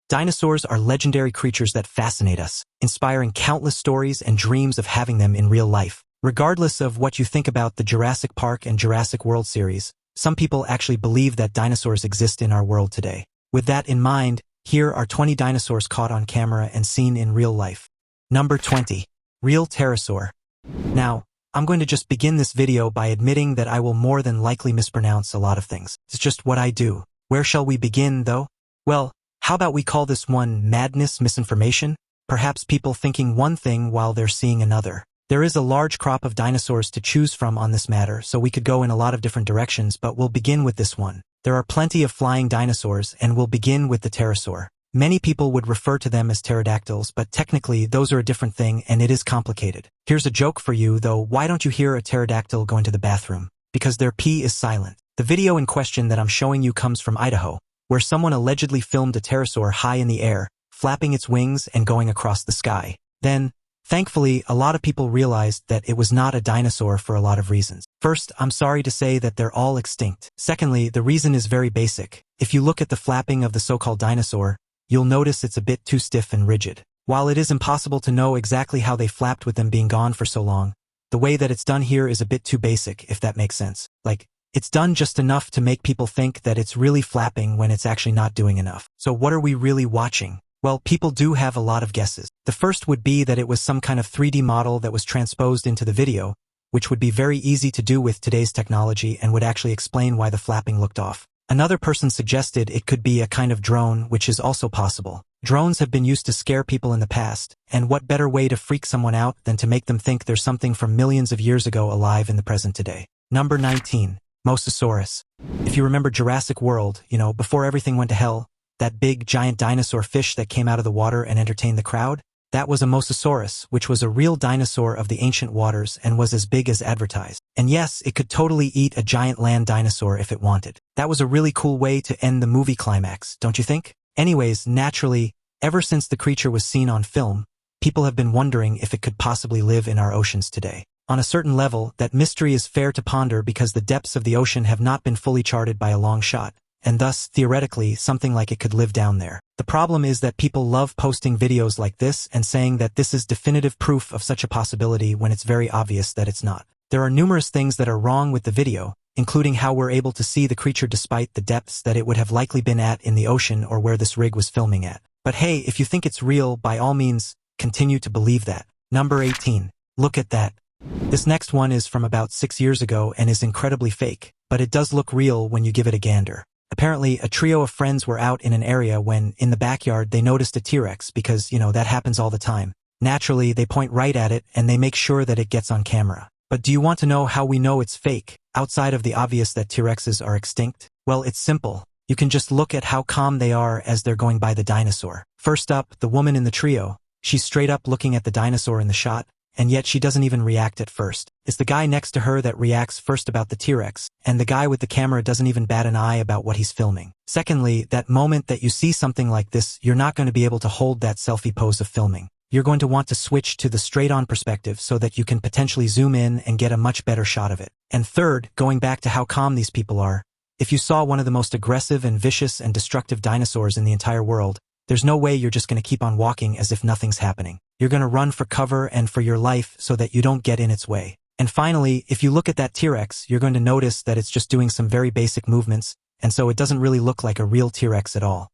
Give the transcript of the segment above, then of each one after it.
Dinosaurs are legendary creatures that fascinate us, inspiring countless stories and dreams of having them in real life. Regardless of what you think about the Jurassic Park and Jurassic World series, some people actually believe that dinosaurs exist in our world today. With that in mind, here are 20 dinosaurs caught on camera and seen in real life. Number 20. Real Terasaur. Now, I'm going to just begin this video by admitting that I will more than likely mispronounce a lot of things. It's just what I do. Where shall we begin, though? Well, how about we call this one madness, misinformation? Perhaps people thinking one thing while they're seeing another. There is a large crop of dinosaurs to choose from on this matter, so we could go in a lot of different directions, but we'll begin with this one. There are plenty of flying dinosaurs, and we'll begin with the Terasaur. Many people would refer to them as pterodactyls, but technically those are a different thing and it is complicated. Here's a joke for you, though. Why don't you hear a pterodactyl going to the bathroom? Because their pee is silent. The video in question that I'm showing you comes from Idaho, where someone allegedly filmed a pterosaur high in the air, flapping its wings and going across the sky. Then, thankfully, a lot of people realized that it was not a dinosaur for a lot of reasons. First, I'm sorry to say that they're all extinct. Secondly, the reason is very basic. If you look at the flapping of the so-called dinosaur, you'll notice it's a bit too stiff and rigid. While it is impossible to know exactly how they flapped with them being gone for so long, the way that it's done here is a bit too basic, if that makes sense. Like, it's done just enough to make people think that it's really flapping when it's actually not doing enough. So what are we really watching? Well, people do have a lot of guesses. The first would be that it was some kind of 3D model that was transposed into the video, which would be very easy to do with today's technology and would actually explain why the flapping looked off. Another person suggested it could be a kind of drone, which is also possible. Drones have been used to scare people in the past, and what better way to freak someone out than to make them think there's something from millions of years ago alive in the present today. Number 19. Mosasaurus. If you remember Jurassic World, before everything went to hell, that big giant dinosaur fish that came out of the water and entertained the crowd? That was a Mosasaurus, which was a real dinosaur of the ancient waters and was as big as advertised. And yes, it could totally eat a giant land dinosaur if it wanted. That was a really cool way to end the movie climax, don't you think? Anyways, naturally, ever since the creature was seen on film, people have been wondering if it could possibly live in our oceans today. On a certain level, that mystery is fair to ponder because the depths of the ocean have not been fully charted by a long shot, and thus, theoretically, something like it could live down there. The problem is that people love posting videos like this and saying that this is definitive proof of such a possibility when it's very obvious that it's not. There are numerous things that are wrong with the video, including how we're able to see the creature despite the depths that it would have likely been at in the ocean or where this rig was filming at. But hey, if you think it's real, by all means, continue to believe that. Number 18. Look at that. This next one is from about 6 years ago and is incredibly fake, but it does look real when you give it a gander. Apparently, a trio of friends were out in an area when, in the backyard, they noticed a T-Rex because, that happens all the time. Naturally, they point right at it and they make sure that it gets on camera. But do you want to know how we know it's fake, outside of the obvious that T-Rexes are extinct? Well, it's simple. You can just look at how calm they are as they're going by the dinosaur. First up, the woman in the trio. She's straight up looking at the dinosaur in the shot, and yet she doesn't even react at first. It's the guy next to her that reacts first about the T-Rex, and the guy with the camera doesn't even bat an eye about what he's filming. Secondly, that moment that you see something like this, you're not going to be able to hold that selfie pose of filming. You're going to want to switch to the straight-on perspective so that you can potentially zoom in and get a much better shot of it. And third, going back to how calm these people are, if you saw one of the most aggressive and vicious and destructive dinosaurs in the entire world, there's no way you're just going to keep on walking as if nothing's happening. You're going to run for cover and for your life so that you don't get in its way. And finally, if you look at that T-Rex, you're going to notice that it's just doing some very basic movements, and so it doesn't really look like a real T-Rex at all.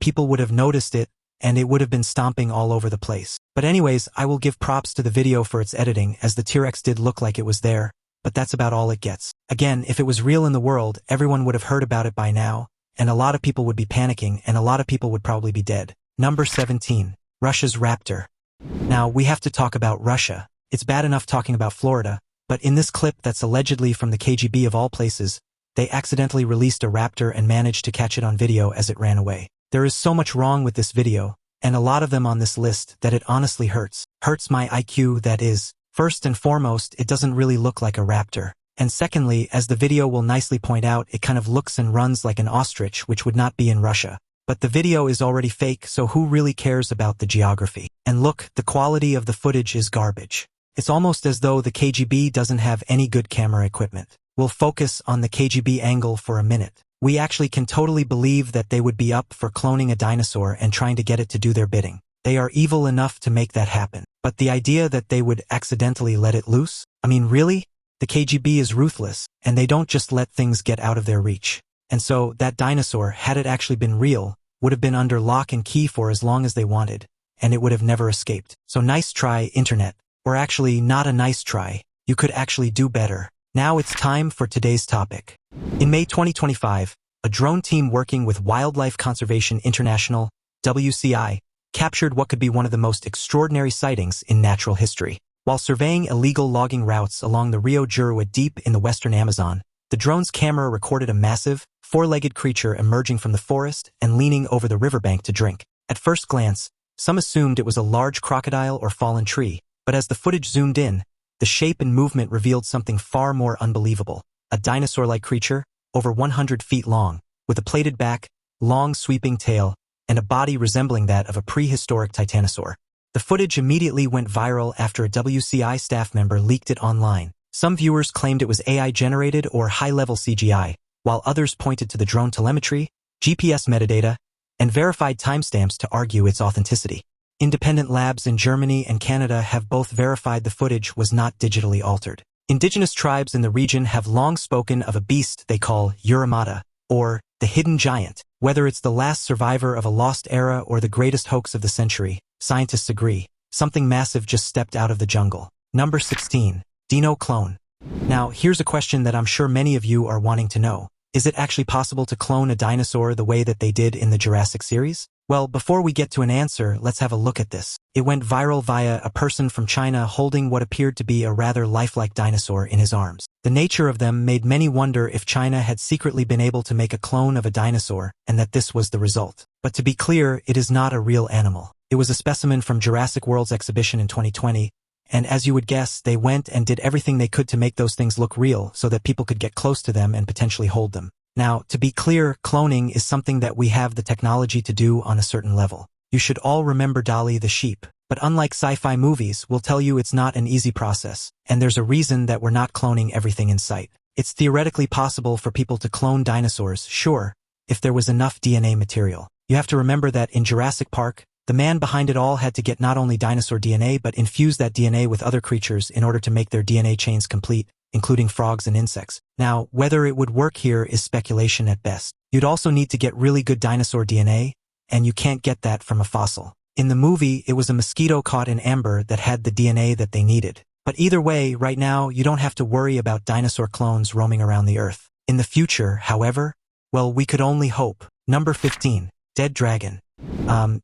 People would have noticed it, and it would have been stomping all over the place. But anyways, I will give props to the video for its editing, as the T-Rex did look like it was there, but that's about all it gets. Again, if it was real in the world, everyone would have heard about it by now, and a lot of people would be panicking, and a lot of people would probably be dead. Number 17. Russia's Raptor. Now, we have to talk about Russia. It's bad enough talking about Florida, but in this clip that's allegedly from the KGB of all places, they accidentally released a raptor and managed to catch it on video as it ran away. There is so much wrong with this video, and a lot of them on this list, that it honestly hurts. Hurts my IQ, that is. First and foremost, it doesn't really look like a raptor. And secondly, as the video will nicely point out, it kind of looks and runs like an ostrich, which would not be in Russia. But the video is already fake, so who really cares about the geography? And look, the quality of the footage is garbage. It's almost as though the KGB doesn't have any good camera equipment. We'll focus on the KGB angle for a minute. we actually can totally believe that they would be up for cloning a dinosaur and trying to get it to do their bidding. They are evil enough to make that happen. But the idea that they would accidentally let it loose? I mean, really? The KGB is ruthless, and they don't just let things get out of their reach. And so, that dinosaur, had it actually been real, would have been under lock and key for as long as they wanted, and it would have never escaped. So nice try, Internet. Or actually, not a nice try. You could actually do better. Now it's time for today's topic. In May 2025, a drone team working with Wildlife Conservation International, WCI, captured what could be one of the most extraordinary sightings in natural history. While surveying illegal logging routes along the Rio Jurua deep in the western Amazon, the drone's camera recorded a massive, four-legged creature emerging from the forest and leaning over the riverbank to drink. At first glance, some assumed it was a large crocodile or fallen tree, but as the footage zoomed in, the shape and movement revealed something far more unbelievable. A dinosaur-like creature, over 100 feet long, with a plated back, long sweeping tail, and a body resembling that of a prehistoric titanosaur. The footage immediately went viral after a WCI staff member leaked it online. Some viewers claimed it was AI-generated or high-level CGI, while others pointed to the drone telemetry, GPS metadata, and verified timestamps to argue its authenticity. Independent labs in Germany and Canada have both verified the footage was not digitally altered. Indigenous tribes in the region have long spoken of a beast they call Uramata, or the hidden giant. Whether it's the last survivor of a lost era or the greatest hoax of the century, scientists agree, something massive just stepped out of the jungle. Number 16. Dino Clone. Now, here's a question that I'm sure many of you are wanting to know. Is it actually possible to clone a dinosaur the way that they did in the Jurassic series? Well, before we get to an answer, let's have a look at this. It went viral via a person from China holding what appeared to be a rather lifelike dinosaur in his arms. The nature of them made many wonder if China had secretly been able to make a clone of a dinosaur and that this was the result. But to be clear, it is not a real animal. It was a specimen from Jurassic World's exhibition in 2020, and as you would guess, they went and did everything they could to make those things look real so that people could get close to them and potentially hold them. Now, to be clear, cloning is something that we have the technology to do on a certain level. You should all remember Dolly the sheep, but unlike sci-fi movies, we'll tell you it's not an easy process, and there's a reason that we're not cloning everything in sight. It's theoretically possible for people to clone dinosaurs, sure, if there was enough DNA material. You have to remember that in Jurassic Park, the man behind it all had to get not only dinosaur DNA but infuse that DNA with other creatures in order to make their DNA chains complete, including frogs and insects. Now, whether it would work here is speculation at best. You'd also need to get really good dinosaur DNA, and you can't get that from a fossil. In the movie, it was a mosquito caught in amber that had the DNA that they needed. But either way, right now, you don't have to worry about dinosaur clones roaming around the Earth. In the future, however, well, we could only hope. Number 15. Dead dragon.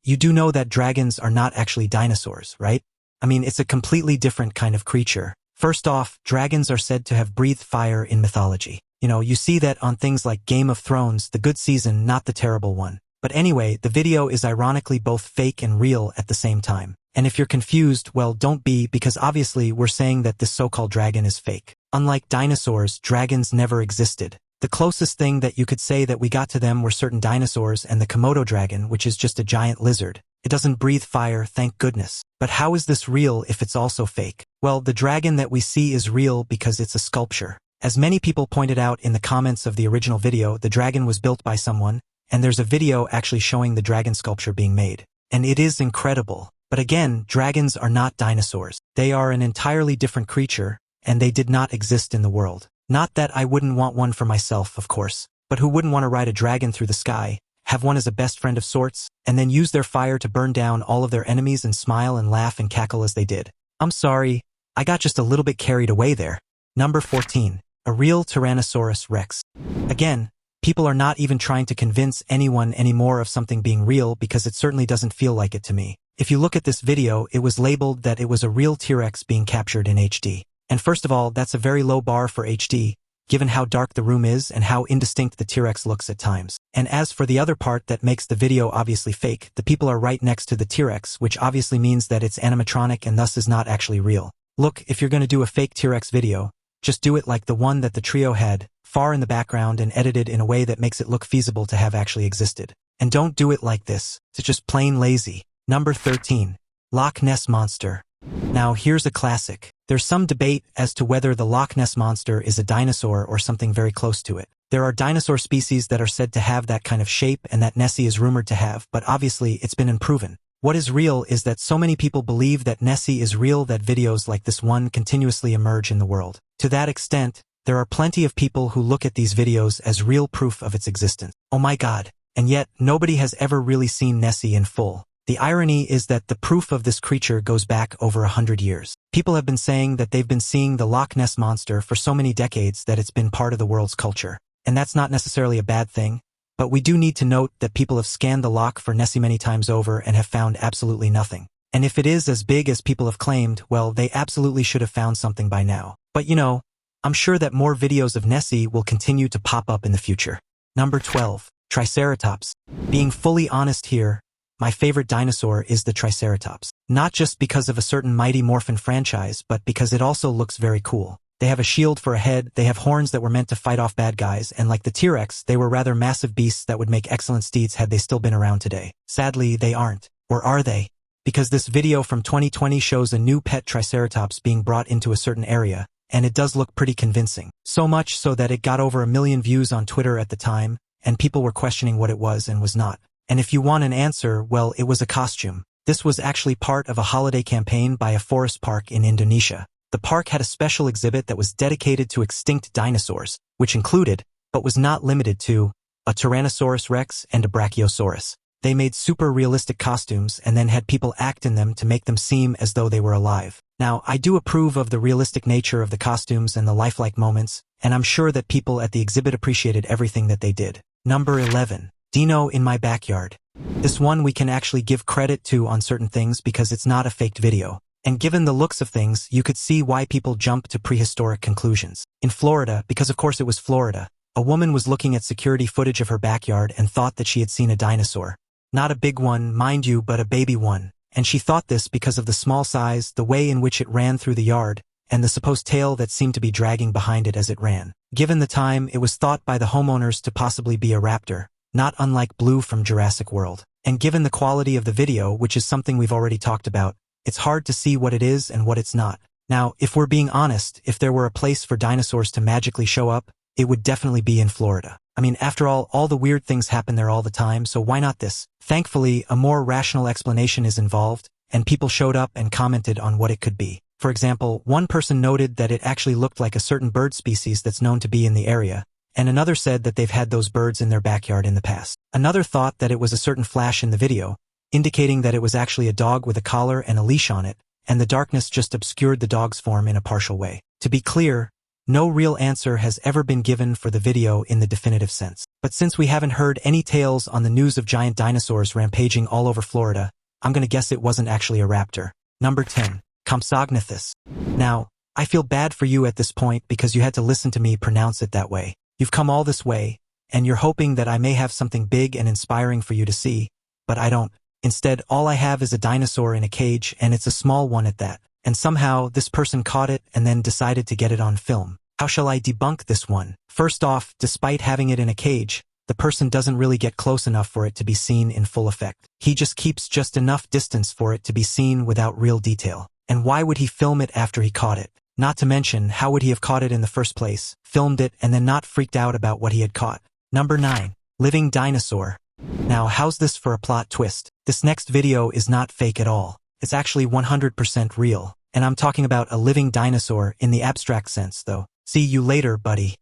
You do know that dragons are not actually dinosaurs, right? I mean, it's a completely different kind of creature. First off, dragons are said to have breathed fire in mythology. You know, you see that on things like Game of Thrones, the good season, not the terrible one. But anyway, the video is ironically both fake and real at the same time. And if you're confused, well, don't be, because obviously we're saying that this so-called dragon is fake. Unlike dinosaurs, dragons never existed. The closest thing that you could say that we got to them were certain dinosaurs and the Komodo dragon, which is just a giant lizard. It doesn't breathe fire, thank goodness. But how is this real if it's also fake? Well, the dragon that we see is real because it's a sculpture. As many people pointed out in the comments of the original video, the dragon was built by someone, and there's a video actually showing the dragon sculpture being made. And it is incredible. But again, dragons are not dinosaurs. They are an entirely different creature, and they did not exist in the world. Not that I wouldn't want one for myself, of course, but who wouldn't want to ride a dragon through the sky, have one as a best friend of sorts, and then use their fire to burn down all of their enemies and smile and laugh and cackle as they did? I'm sorry, I got just a little bit carried away there. Number 14. A real Tyrannosaurus Rex. Again, people are not even trying to convince anyone anymore of something being real because it certainly doesn't feel like it to me. If you look at this video, it was labeled that it was a real T-Rex being captured in HD. And first of all, that's a very low bar for HD, given how dark the room is and how indistinct the T-Rex looks at times. And as for the other part that makes the video obviously fake, the people are right next to the T-Rex, which obviously means that it's animatronic and thus is not actually real. Look, if you're going to do a fake T-Rex video, just do it like the one that the trio had, far in the background and edited in a way that makes it look feasible to have actually existed. And don't do it like this. It's just plain lazy. Number 13. Loch Ness Monster. Now, here's a classic. There's some debate as to whether the Loch Ness Monster is a dinosaur or something very close to it. There are dinosaur species that are said to have that kind of shape and that Nessie is rumored to have, but obviously it's been unproven. What is real is that so many people believe that Nessie is real that videos like this one continuously emerge in the world. To that extent, there are plenty of people who look at these videos as real proof of its existence. Oh my god. And yet, nobody has ever really seen Nessie in full. The irony is that the proof of this creature goes back over 100 years. People have been saying that they've been seeing the Loch Ness monster for so many decades that it's been part of the world's culture. And that's not necessarily a bad thing, but we do need to note that people have scanned the loch for Nessie many times over and have found absolutely nothing. And if it is as big as people have claimed, well, they absolutely should have found something by now. But you know, I'm sure that more videos of Nessie will continue to pop up in the future. Number 12. Triceratops. Being fully honest here, my favorite dinosaur is the Triceratops. Not just because of a certain Mighty Morphin franchise, but because it also looks very cool. They have a shield for a head, they have horns that were meant to fight off bad guys, and like the T-Rex, they were rather massive beasts that would make excellent steeds had they still been around today. Sadly, they aren't. Or are they? Because this video from 2020 shows a new pet Triceratops being brought into a certain area, and it does look pretty convincing. So much so that it got over 1 million views on Twitter at the time, and people were questioning what it was and was not. And if you want an answer, well, it was a costume. This was actually part of a holiday campaign by a forest park in Indonesia. The park had a special exhibit that was dedicated to extinct dinosaurs, which included, but was not limited to, a Tyrannosaurus Rex and a Brachiosaurus. They made super realistic costumes and then had people act in them to make them seem as though they were alive. Now, I do approve of the realistic nature of the costumes and the lifelike moments, and I'm sure that people at the exhibit appreciated everything that they did. Number 11. Dino in my backyard. This one we can actually give credit to on certain things because it's not a faked video. And given the looks of things, you could see why people jump to prehistoric conclusions. In Florida, because of course it was Florida, a woman was looking at security footage of her backyard and thought that she had seen a dinosaur. Not a big one, mind you, but a baby one. And she thought this because of the small size, the way in which it ran through the yard, and the supposed tail that seemed to be dragging behind it as it ran. Given the time, it was thought by the homeowners to possibly be a raptor, not unlike Blue from Jurassic World. And given the quality of the video, which is something we've already talked about, it's hard to see what it is and what it's not. Now, if we're being honest, if there were a place for dinosaurs to magically show up, it would definitely be in Florida. I mean, after all the weird things happen there all the time, so why not this? Thankfully, a more rational explanation is involved, and people showed up and commented on what it could be. For example, one person noted that it actually looked like a certain bird species that's known to be in the area, and another said that they've had those birds in their backyard in the past. Another thought that it was a certain flash in the video, indicating that it was actually a dog with a collar and a leash on it, and the darkness just obscured the dog's form in a partial way. To be clear, no real answer has ever been given for the video in the definitive sense. But since we haven't heard any tales on the news of giant dinosaurs rampaging all over Florida, I'm gonna guess it wasn't actually a raptor. Number 10. Kamsagniththus. Now, I feel bad for you at this point because you had to listen to me pronounce it that way. You've come all this way, and you're hoping that I may have something big and inspiring for you to see, but I don't. Instead, all I have is a dinosaur in a cage, and it's a small one at that. And somehow, this person caught it and then decided to get it on film. How shall I debunk this one? First off, despite having it in a cage, the person doesn't really get close enough for it to be seen in full effect. He just keeps just enough distance for it to be seen without real detail. And why would he film it after he caught it? Not to mention, how would he have caught it in the first place, filmed it, and then not freaked out about what he had caught? Number 9. Living dinosaur. Now, how's this for a plot twist? This next video is not fake at all. It's actually 100% real. And I'm talking about a living dinosaur in the abstract sense, though. See you later, buddy.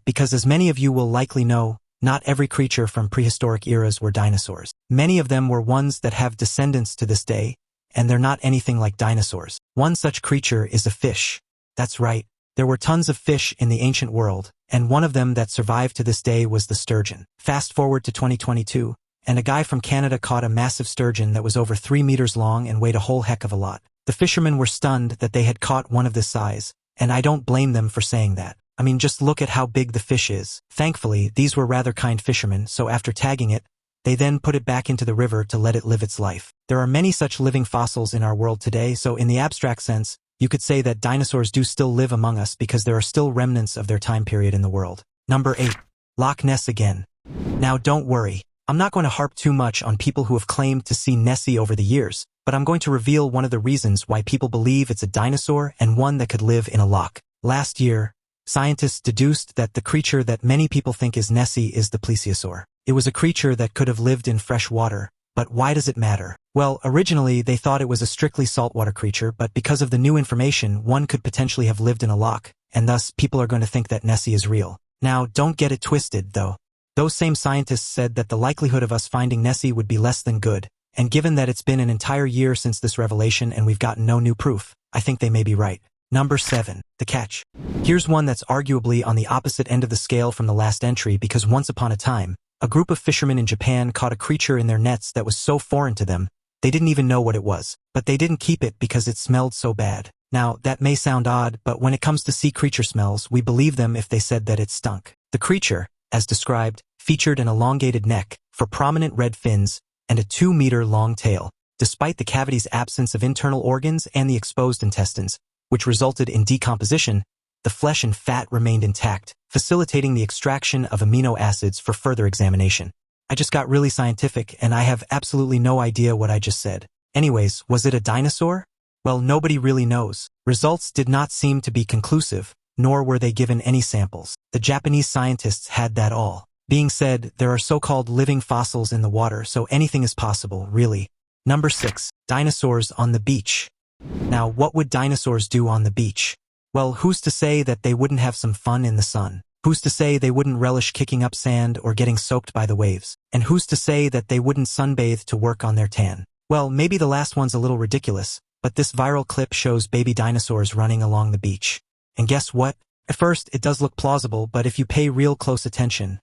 Because as many of you will likely know, not every creature from prehistoric eras were dinosaurs. Many of them were ones that have descendants to this day, and they're not anything like dinosaurs. One such creature is a fish. That's right. There were tons of fish in the ancient world, and one of them that survived to this day was the sturgeon. Fast forward to 2022, and a guy from Canada caught a massive sturgeon that was over 3 meters long and weighed a whole heck of a lot. The fishermen were stunned that they had caught one of this size, and I don't blame them for saying that. I mean, just look at how big the fish is. Thankfully, these were rather kind fishermen, so after tagging it, they then put it back into the river to let it live its life. There are many such living fossils in our world today, so in the abstract sense, you could say that dinosaurs do still live among us because there are still remnants of their time period in the world. Number 8. Loch Ness again. Now don't worry, I'm not going to harp too much on people who have claimed to see Nessie over the years, but I'm going to reveal one of the reasons why people believe it's a dinosaur and one that could live in a loch. Last year, scientists deduced that the creature that many people think is Nessie is the plesiosaur. It was a creature that could have lived in fresh water, but why does it matter? Well, originally they thought it was a strictly saltwater creature, but because of the new information, one could potentially have lived in a loch, and thus people are going to think that Nessie is real. Now, don't get it twisted, though. Those same scientists said that the likelihood of us finding Nessie would be less than good, and given that it's been an entire year since this revelation and we've gotten no new proof, I think they may be right. Number 7. The catch. Here's one that's arguably on the opposite end of the scale from the last entry because once upon a time, a group of fishermen in Japan caught a creature in their nets that was so foreign to them, they didn't even know what it was, but they didn't keep it because it smelled so bad. Now, that may sound odd, but when it comes to sea creature smells, we believe them if they said that it stunk. The creature, as described, featured an elongated neck, for prominent red fins, and a 2-meter-long tail, despite the cavity's absence of internal organs and the exposed intestines, which resulted in decomposition. The flesh and fat remained intact, facilitating the extraction of amino acids for further examination. I just got really scientific, and I have absolutely no idea what I just said. Anyways, was it a dinosaur? Well, nobody really knows. Results did not seem to be conclusive, nor were they given any samples. The Japanese scientists had that all. Being said, there are so-called living fossils in the water, so anything is possible, really. Number 6. Dinosaurs on the beach. Now, what would dinosaurs do on the beach? Well, who's to say that they wouldn't have some fun in the sun? Who's to say they wouldn't relish kicking up sand or getting soaked by the waves? And who's to say that they wouldn't sunbathe to work on their tan? Well, maybe the last one's a little ridiculous, but this viral clip shows baby dinosaurs running along the beach. And guess what? At first, it does look plausible, but if you pay really close attention,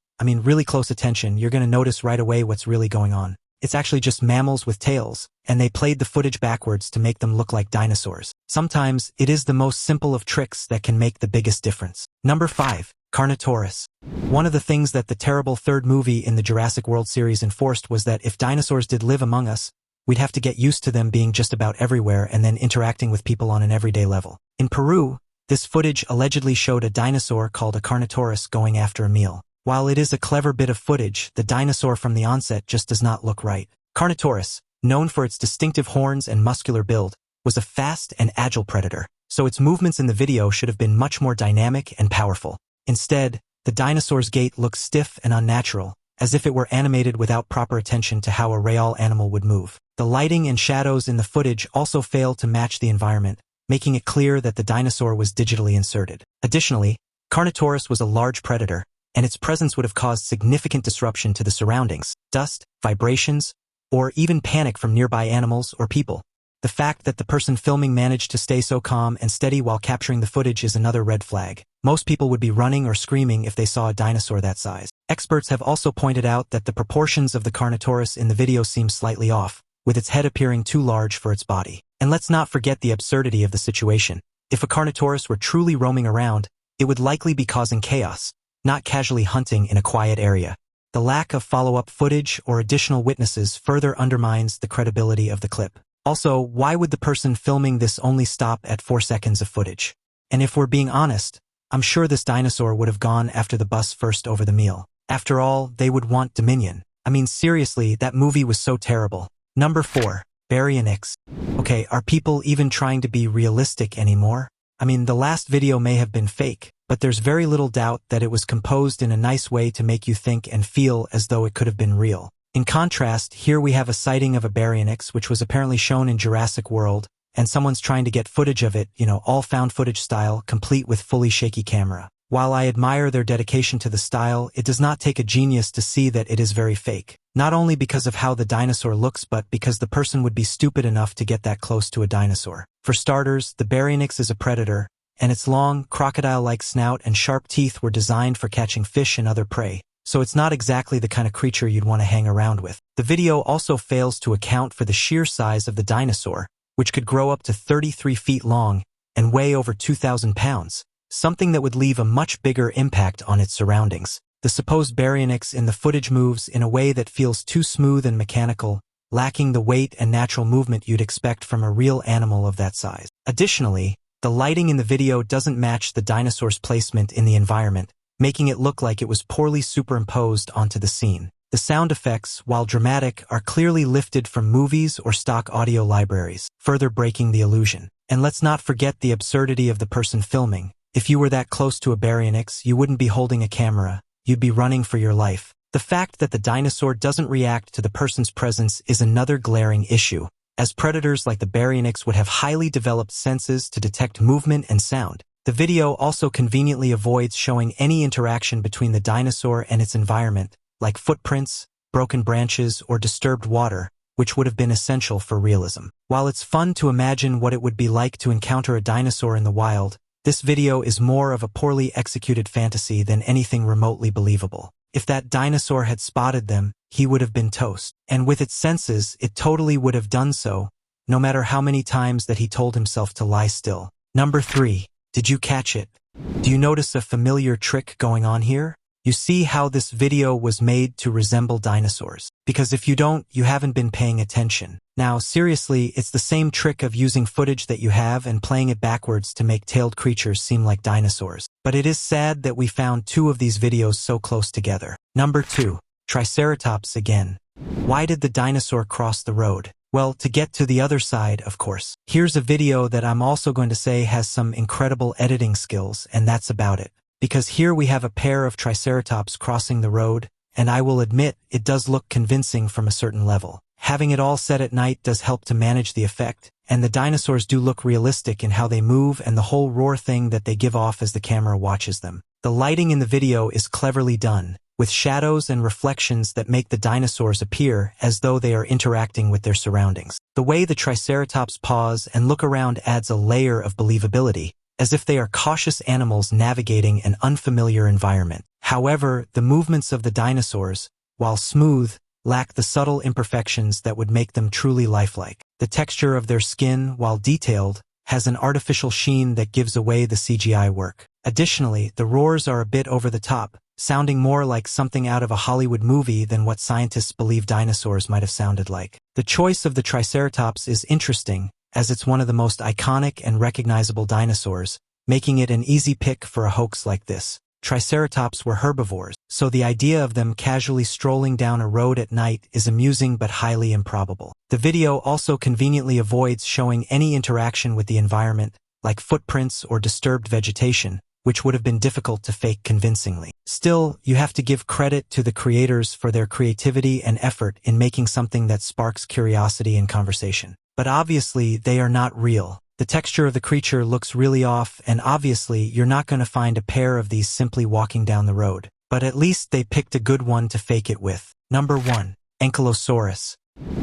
you're going to notice right away what's really going on. It's actually just mammals with tails, and they played the footage backwards to make them look like dinosaurs. Sometimes, it is the most simple of tricks that can make the biggest difference. Number 5. Carnotaurus. One of the things that the terrible third movie in the Jurassic World series enforced was that if dinosaurs did live among us, we'd have to get used to them being just about everywhere and then interacting with people on an everyday level. In Peru, this footage allegedly showed a dinosaur called a Carnotaurus going after a meal. While it is a clever bit of footage, the dinosaur from the onset just does not look right. Carnotaurus, known for its distinctive horns and muscular build, was a fast and agile predator, so its movements in the video should have been much more dynamic and powerful. Instead, the dinosaur's gait looks stiff and unnatural, as if it were animated without proper attention to how a real animal would move. The lighting and shadows in the footage also fail to match the environment, making it clear that the dinosaur was digitally inserted. Additionally, Carnotaurus was a large predator, and its presence would have caused significant disruption to the surroundings, dust, vibrations, or even panic from nearby animals or people. The fact that the person filming managed to stay so calm and steady while capturing the footage is another red flag. Most people would be running or screaming if they saw a dinosaur that size. Experts have also pointed out that the proportions of the Carnotaurus in the video seem slightly off, with its head appearing too large for its body. And let's not forget the absurdity of the situation. If a Carnotaurus were truly roaming around, it would likely be causing chaos, not casually hunting in a quiet area. The lack of follow-up footage or additional witnesses further undermines the credibility of the clip. Also, why would the person filming this only stop at 4 seconds of footage? And if we're being honest, I'm sure this dinosaur would have gone after the bus first over the meal. After all, they would want dominion. I mean, seriously, that movie was so terrible. Number 4. Baryonyx. Okay, are people even trying to be realistic anymore? I mean, the last video may have been fake, but there's very little doubt that it was composed in a nice way to make you think and feel as though it could have been real. In contrast, here we have a sighting of a Baryonyx, which was apparently shown in Jurassic World, and someone's trying to get footage of it, all found footage style, complete with fully shaky camera. While I admire their dedication to the style, it does not take a genius to see that it is very fake. Not only because of how the dinosaur looks, but because the person would be stupid enough to get that close to a dinosaur. For starters, the Baryonyx is a predator, and its long, crocodile-like snout and sharp teeth were designed for catching fish and other prey, so it's not exactly the kind of creature you'd want to hang around with. The video also fails to account for the sheer size of the dinosaur, which could grow up to 33 feet long and weigh over 2,000 pounds, something that would leave a much bigger impact on its surroundings. The supposed Baryonyx in the footage moves in a way that feels too smooth and mechanical, lacking the weight and natural movement you'd expect from a real animal of that size. Additionally, the lighting in the video doesn't match the dinosaur's placement in the environment, making it look like it was poorly superimposed onto the scene. The sound effects, while dramatic, are clearly lifted from movies or stock audio libraries, further breaking the illusion. And let's not forget the absurdity of the person filming. If you were that close to a baryonyx, you wouldn't be holding a camera, you'd be running for your life. The fact that the dinosaur doesn't react to the person's presence is another glaring issue, as predators like the baryonyx would have highly developed senses to detect movement and sound. The video also conveniently avoids showing any interaction between the dinosaur and its environment, like footprints, broken branches, or disturbed water, which would have been essential for realism. While it's fun to imagine what it would be like to encounter a dinosaur in the wild, this video is more of a poorly executed fantasy than anything remotely believable. If that dinosaur had spotted them, he would have been toast. And with its senses, it totally would have done so, no matter how many times that he told himself to lie still. Number 3. Did you catch it? Do you notice a familiar trick going on here? You see how this video was made to resemble dinosaurs. Because if you don't, you haven't been paying attention. Now, seriously, it's the same trick of using footage that you have and playing it backwards to make tailed creatures seem like dinosaurs. But it is sad that we found 2 of these videos so close together. Number 2. Triceratops again. Why did the dinosaur cross the road? Well, to get to the other side, of course. Here's a video that I'm also going to say has some incredible editing skills, and that's about it. Because here we have a pair of Triceratops crossing the road, and I will admit, it does look convincing from a certain level. Having it all set at night does help to manage the effect, and the dinosaurs do look realistic in how they move and the whole roar thing that they give off as the camera watches them. The lighting in the video is cleverly done, with shadows and reflections that make the dinosaurs appear as though they are interacting with their surroundings. The way the Triceratops pause and look around adds a layer of believability, as if they are cautious animals navigating an unfamiliar environment. However, the movements of the dinosaurs, while smooth, lack the subtle imperfections that would make them truly lifelike. The texture of their skin, while detailed, has an artificial sheen that gives away the CGI work. Additionally, the roars are a bit over the top, sounding more like something out of a Hollywood movie than what scientists believe dinosaurs might have sounded like. The choice of the Triceratops is interesting, as it's one of the most iconic and recognizable dinosaurs, making it an easy pick for a hoax like this. Triceratops were herbivores, so the idea of them casually strolling down a road at night is amusing but highly improbable. The video also conveniently avoids showing any interaction with the environment, like footprints or disturbed vegetation, which would have been difficult to fake convincingly. Still, you have to give credit to the creators for their creativity and effort in making something that sparks curiosity and conversation. But obviously, they are not real. The texture of the creature looks really off, and obviously, you're not going to find a pair of these simply walking down the road. But at least they picked a good one to fake it with. Number 1. Ankylosaurus.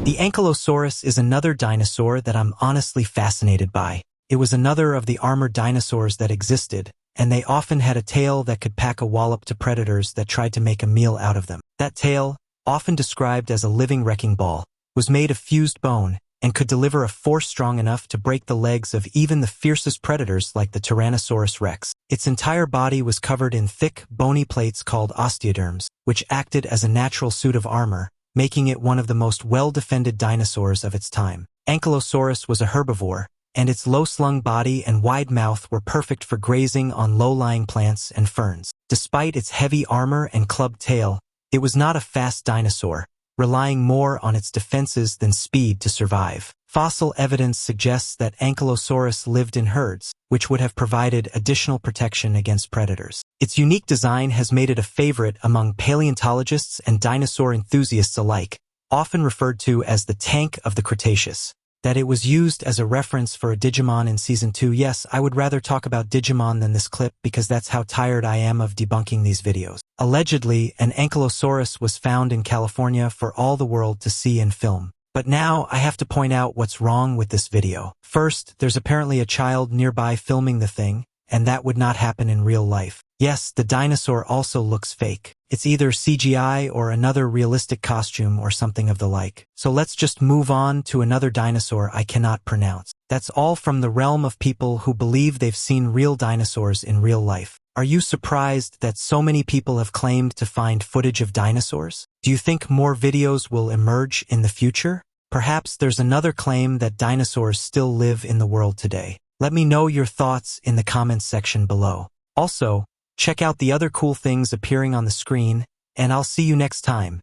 The Ankylosaurus is another dinosaur that I'm honestly fascinated by. It was another of the armored dinosaurs that existed, and they often had a tail that could pack a wallop to predators that tried to make a meal out of them. That tail, often described as a living wrecking ball, was made of fused bone, and could deliver a force strong enough to break the legs of even the fiercest predators like the Tyrannosaurus Rex. Its entire body was covered in thick, bony plates called osteoderms, which acted as a natural suit of armor, making it one of the most well-defended dinosaurs of its time. Ankylosaurus was a herbivore, and its low-slung body and wide mouth were perfect for grazing on low-lying plants and ferns. Despite its heavy armor and clubbed tail, it was not a fast dinosaur, relying more on its defenses than speed to survive. Fossil evidence suggests that Ankylosaurus lived in herds, which would have provided additional protection against predators. Its unique design has made it a favorite among paleontologists and dinosaur enthusiasts alike, often referred to as the tank of the Cretaceous. That it was used as a reference for a Digimon in Season 2. Yes, I would rather talk about Digimon than this clip because that's how tired I am of debunking these videos. Allegedly, an Ankylosaurus was found in California for all the world to see and film. But now I have to point out what's wrong with this video. First, there's apparently a child nearby filming the thing, and that would not happen in real life. Yes, the dinosaur also looks fake. It's either CGI or another realistic costume or something of the like. So let's just move on to another dinosaur I cannot pronounce. That's all from the realm of people who believe they've seen real dinosaurs in real life. Are you surprised that so many people have claimed to find footage of dinosaurs? Do you think more videos will emerge in the future? Perhaps there's another claim that dinosaurs still live in the world today. Let me know your thoughts in the comments section below. Also, check out the other cool things appearing on the screen, and I'll see you next time.